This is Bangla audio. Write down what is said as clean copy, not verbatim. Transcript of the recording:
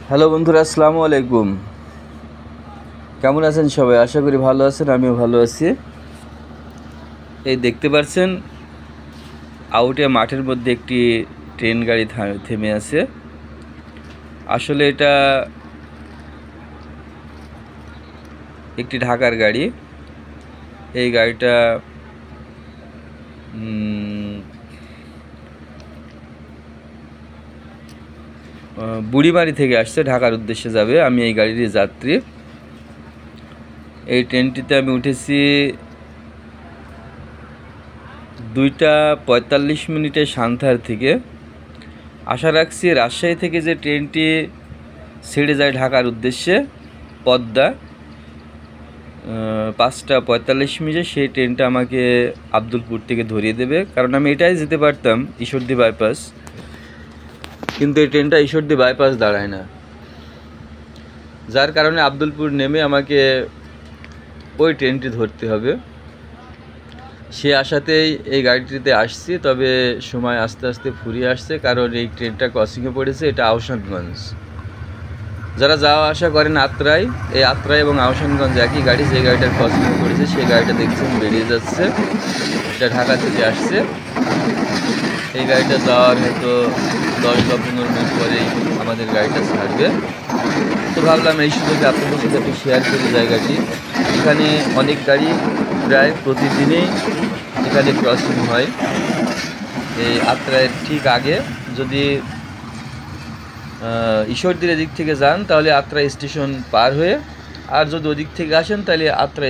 হ্যালো বন্ধুরা, আসসালামু আলাইকুম। কেমন আছেন সবাই? আশা করি ভালো আছেন, আমিও ভালো আছি। এই দেখতে পাচ্ছেন আউটে মাঠের মধ্যে একটি ট্রেন গাড়ি থেমে আছে। আসলে এটা একটি ঢাকার গাড়ি। এই গাড়িটা বুড়িমারি থেকে আসছে, ঢাকার উদ্দেশ্যে যাবে। আমি এই গাড়ির যাত্রী। এই ট্রেনটিতে আমি উঠেছি 2:45 সান্তাহার থেকে। আশা রাখছি রাজশাহী থেকে যে ট্রেনটি ছেড়ে যায় ঢাকার উদ্দেশ্যে পদ্মা 5:45, সেই ট্রেনটা আমাকে আব্দুলপুর থেকে ধরিয়ে দেবে। কারণ আমি এটাই যেতে পারতাম ঈশ্বরদী বাইপাস, কিন্তু এই ট্রেনটা ঈশ্বরদী বাইপাস দাঁড়ায় না, যার কারণে আব্দুলপুর নেমে আমাকে ওই ট্রেনটি ধরতে হবে। সে আশাতেই এই গাড়িটিতে আসছি, তবে সময় আস্তে আস্তে ফুরিয়ে আসছে, কারণ এই ট্রেনটা ক্রসিংয়ে পড়েছে। এটা আহসানগঞ্জ। যারা যাওয়া আসা করেন আত্রাই, এই আত্রাই এবং আহসানগঞ্জ একই গাড়ি। যে গাড়িটার ক্রসিংয়ে পড়েছে সেই গাড়িটা দেখছেন বেরিয়ে যাচ্ছে। এটা ঢাকা থেকে আসছে। এই গাড়িটা যাওয়ার হয়তো 10 বা 15 মিনিট পরেই আমাদের গাড়িটা ছাড়বে। তো ভাবলাম এই সুযোগে আপনাদের সাথে একটু শেয়ার করি জায়গাটি। এখানে অনেক গাড়ি প্রায় প্রতিদিনই এখানে ক্রসিং হয়। এই আত্রায়ের ঠিক আগে যদি ঈশ্বরদীর দিক থেকে যান তাহলে আত্রা স্টেশন পার হয়ে, আর যদি ওদিক থেকে আসেন তাহলে আত্রা